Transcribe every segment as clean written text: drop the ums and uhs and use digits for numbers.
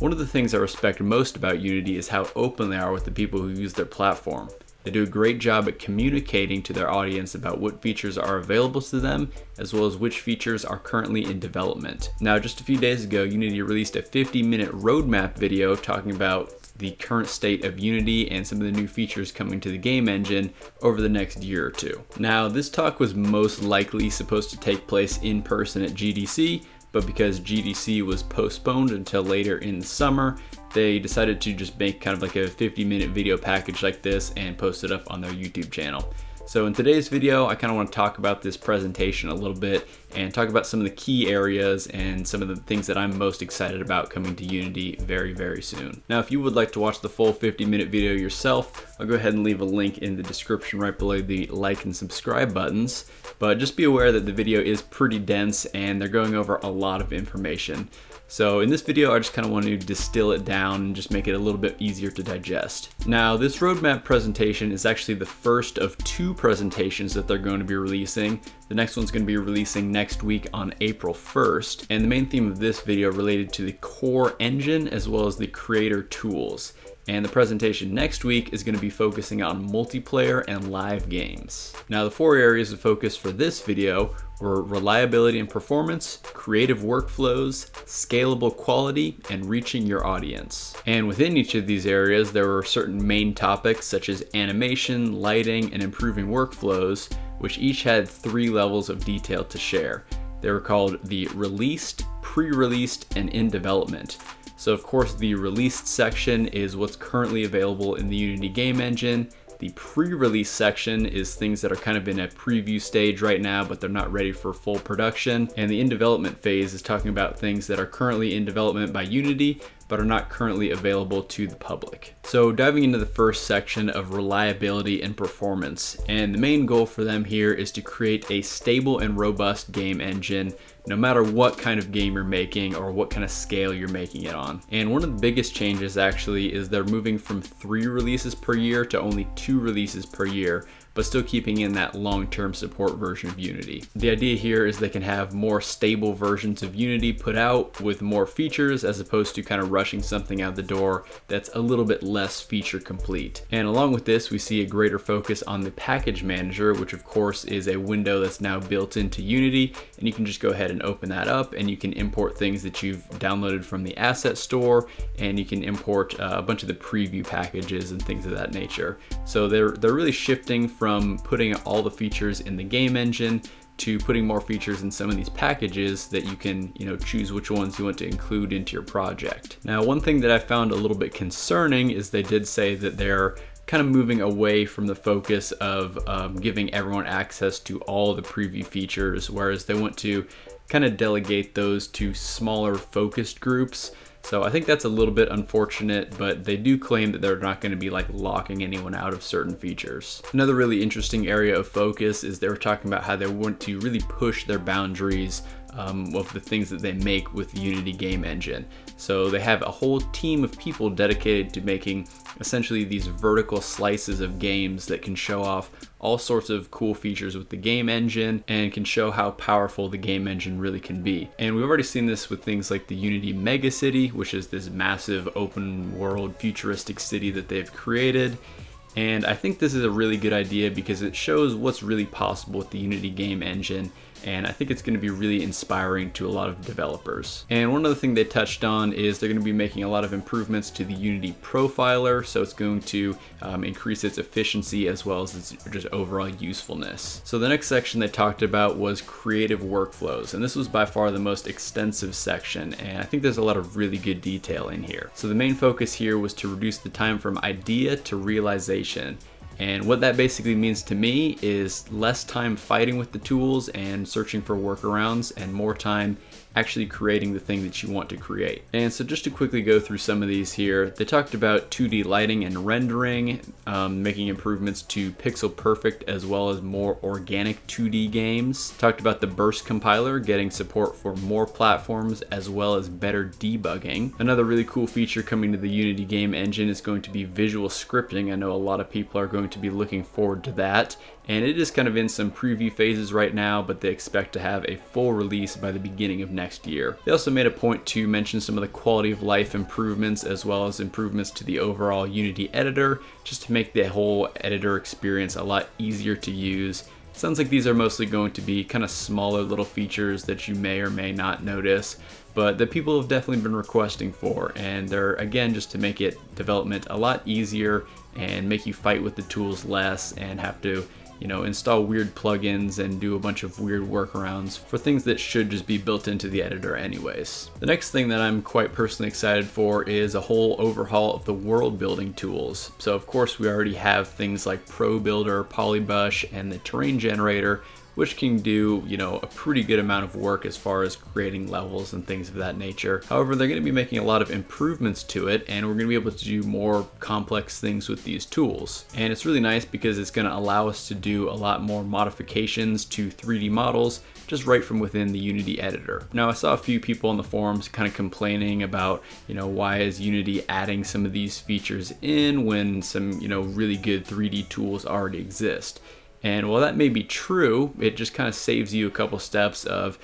One of the things I respect most about Unity is how open they are with the people who use their platform. They do a great job at communicating to their audience about what features are available to them, as well as which features are currently in development. Now, just a few days ago, Unity released a 50-minute roadmap video talking about the current state of Unity and some of the new features coming to the game engine over the next year or two. Now, this talk was most likely supposed to take place in person at GDC, but because GDC was postponed until later in the summer, they decided to just make kind of like a 50-minute video package like this and post it up on their YouTube channel. So in today's video, I kind of want to talk about this presentation a little bit and talk about some of the key areas and some of the things that I'm most excited about coming to Unity very, very soon. Now, if you would like to watch the full 50-minute video yourself, I'll go ahead and leave a link in the description right below the like and subscribe buttons. But just be aware that the video is pretty dense and they're going over a lot of information. So in this video, I just kind of want to distill it down and just make it a little bit easier to digest. Now, this roadmap presentation is actually the first of two presentations that they're going to be releasing. The next one's going to be releasing next week on April 1st. And the main theme of this video related to the core engine as well as the creator tools. And the presentation next week is going to be focusing on multiplayer and live games. Now, the four areas of focus for this video were reliability and performance, creative workflows, scalable quality, and reaching your audience. And within each of these areas, there were certain main topics such as animation, lighting, and improving workflows, which each had 3 levels of detail to share. They were called the released, pre-released, and in development. So of course, the released section is what's currently available in the Unity game engine. The pre-release section is things that are kind of in a preview stage right now, but they're not ready for full production. And the in development phase is talking about things that are currently in development by Unity, but are not currently available to the public. So diving into the first section of reliability and performance, and the main goal for them here is to create a stable and robust game engine no matter what kind of game you're making or what kind of scale you're making it on. And one of the biggest changes actually is they're moving from 3 releases per year to only 2 releases per year, but still keeping in that long-term support version of Unity. The idea here is they can have more stable versions of Unity put out with more features as opposed to kind of rushing something out the door that's a little bit less feature complete. And along with this, we see a greater focus on the package manager, which of course is a window that's now built into Unity, and you can just go ahead and open that up and you can import things that you've downloaded from the asset store, and you can import a bunch of the preview packages and things of that nature. So they're really shifting from putting all the features in the game engine to putting more features in some of these packages that you can, choose which ones you want to include into your project. Now, one thing that I found a little bit concerning is they did say that they're kind of moving away from the focus of giving everyone access to all the preview features, whereas they want to kind of delegate those to smaller focused groups. So I think that's a little bit unfortunate, but they do claim that they're not going to be like locking anyone out of certain features. Another really interesting area of focus is they were talking about how they want to really push their boundaries of the things that they make with the Unity game engine. So they have a whole team of people dedicated to making essentially these vertical slices of games that can show off all sorts of cool features with the game engine and can show how powerful the game engine really can be. And we've already seen this with things like the Unity Mega City, which is this massive open world futuristic city that they've created. And I think this is a really good idea because it shows what's really possible with the Unity game engine, and I think it's going to be really inspiring to a lot of developers. And one other thing they touched on is they're going to be making a lot of improvements to the Unity profiler, so it's going to increase its efficiency as well as its just overall usefulness. So the next section they talked about was creative workflows, and this was by far the most extensive section, and I think there's a lot of really good detail in here. So the main focus here was to reduce the time from idea to realization. And what that basically means to me is less time fighting with the tools and searching for workarounds and more time actually creating the thing that you want to create. And so just to quickly go through some of these here, they talked about 2D lighting and rendering, making improvements to pixel perfect as well as more organic 2D games. Talked about the burst compiler getting support for more platforms as well as better debugging. Another really cool feature coming to the Unity game engine is going to be visual scripting. I know a lot of people are going to be looking forward to that. And it is kind of in some preview phases right now, but they expect to have a full release by the beginning of next next year. They also made a point to mention some of the quality of life improvements as well as improvements to the overall Unity editor, just to make the whole editor experience a lot easier to use. Sounds like these are mostly going to be kind of smaller little features that you may or may not notice, but that people have definitely been requesting for, and they're, again, just to make it development a lot easier and make you fight with the tools less and have to install weird plugins and do a bunch of weird workarounds for things that should just be built into the editor anyways. The next thing that I'm quite personally excited for is a whole overhaul of the world building tools. So of course we already have things like Pro Builder, Polybush, and the terrain generator, which can do, a pretty good amount of work as far as creating levels and things of that nature. However, they're going to be making a lot of improvements to it, and we're going to be able to do more complex things with these tools. And it's really nice because it's going to allow us to do a lot more modifications to 3D models just right from within the Unity editor. Now, I saw a few people on the forums kind of complaining about, why is Unity adding some of these features in when some, really good 3D tools already exist. And while that may be true, it just kind of saves you a couple steps of,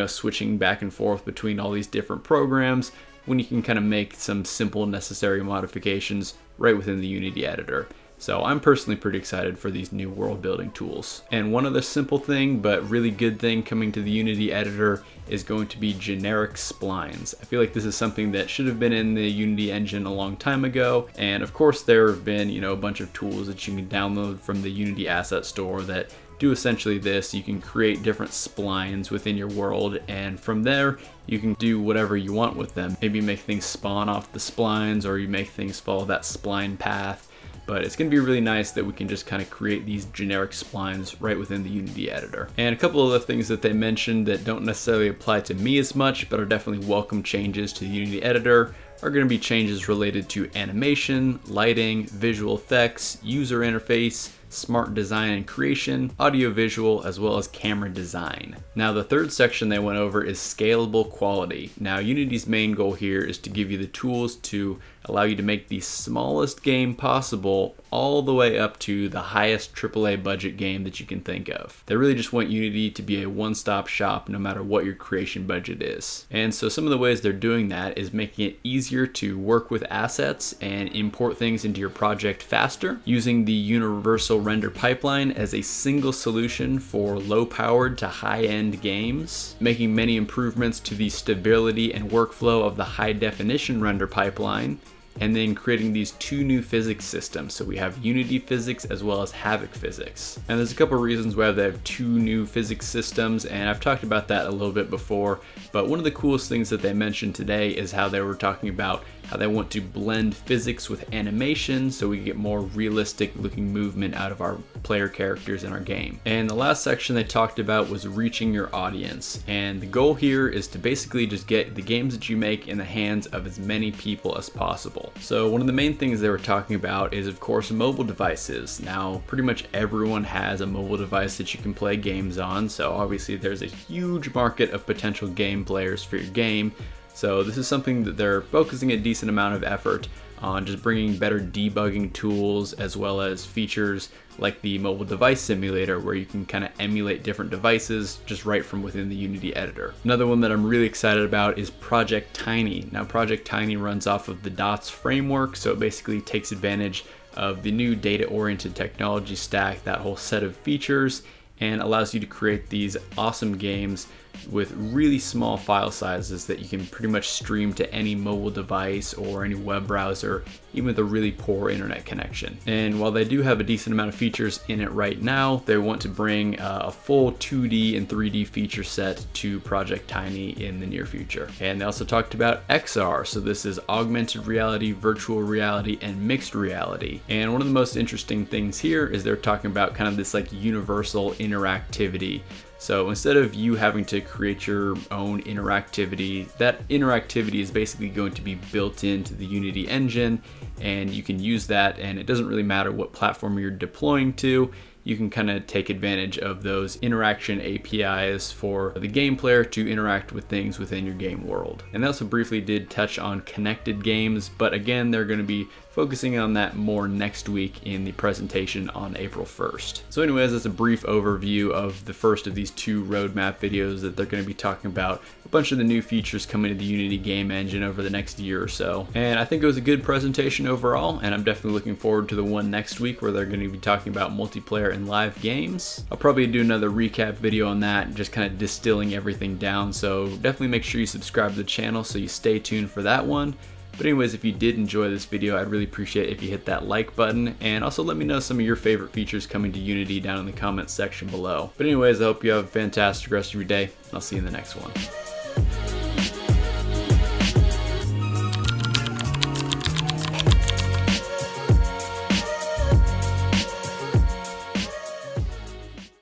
switching back and forth between all these different programs when you can kind of make some simple necessary modifications right within the Unity editor. So I'm personally pretty excited for these new world building tools. And one other simple thing, but really good thing coming to the Unity editor is going to be generic splines. I feel like this is something that should have been in the Unity engine a long time ago. And of course there have been, a bunch of tools that you can download from the Unity asset store that do essentially this. You can create different splines within your world, and from there you can do whatever you want with them. Maybe make things spawn off the splines, or you make things follow that spline path. But it's going to be really nice that we can just kind of create these generic splines right within the Unity editor. And a couple of the things that they mentioned that don't necessarily apply to me as much, but are definitely welcome changes to the Unity editor, are going to be changes related to animation, lighting, visual effects, user interface, smart design and creation, audio-visual, as well as camera design. Now the third section they went over is scalable quality. Now Unity's main goal here is to give you the tools to allow you to make the smallest game possible all the way up to the highest AAA budget game that you can think of. They really just want Unity to be a one-stop shop no matter what your creation budget is. And so some of the ways they're doing that is making it easier to work with assets and import things into your project faster, using the universal render pipeline as a single solution for low-powered to high-end games, making many improvements to the stability and workflow of the high-definition render pipeline, and then creating these two new physics systems. So we have Unity physics as well as Havoc physics. And there's a couple reasons why they have two new physics systems, and I've talked about that a little bit before, but one of the coolest things that they mentioned today is how they were talking about how they want to blend physics with animation so we get more realistic looking movement out of our player characters in our game. And the last section they talked about was reaching your audience. And the goal here is to basically just get the games that you make in the hands of as many people as possible. So one of the main things they were talking about is, of course, mobile devices. Now, pretty much everyone has a mobile device that you can play games on, so obviously there's a huge market of potential game players for your game. So this is something that they're focusing a decent amount of effort on, just bringing better debugging tools as well as features like the mobile device simulator, where you can kind of emulate different devices just right from within the Unity editor. Another one that I'm really excited about is Project Tiny. Now Project Tiny runs off of the DOTS framework, so it basically takes advantage of the new data-oriented technology stack, that whole set of features, and allows you to create these awesome games with really small file sizes that you can pretty much stream to any mobile device or any web browser, even with a really poor internet connection. And while they do have a decent amount of features in it right now, they want to bring a full 2D and 3D feature set to Project Tiny in the near future. And they also talked about XR, so this is augmented reality, virtual reality, and mixed reality. And one of the most interesting things here is they're talking about kind of this like universal interactivity. So instead of you having to create your own interactivity, that interactivity is basically going to be built into the Unity engine, and you can use that, and it doesn't really matter what platform you're deploying to. you can kind of take advantage of those interaction APIs for the game player to interact with things within your game world. And they also briefly did touch on connected games, but again, they're going to be focusing on that more next week in the presentation on April 1st. So anyways, that's a brief overview of the first of these 2 roadmap videos that they're going to be talking about a bunch of the new features coming to the Unity game engine over the next year or so. And I think it was a good presentation overall, and I'm definitely looking forward to the one next week where they're going to be talking about multiplayer and live games. I'll probably do another recap video on that, just kind of distilling everything down, so definitely make sure you subscribe to the channel so you stay tuned for that one. But anyways, if you did enjoy this video, I'd really appreciate it if you hit that like button, and also let me know some of your favorite features coming to Unity down in the comments section below. But anyways, I hope you have a fantastic rest of your day, and I'll see you in the next one.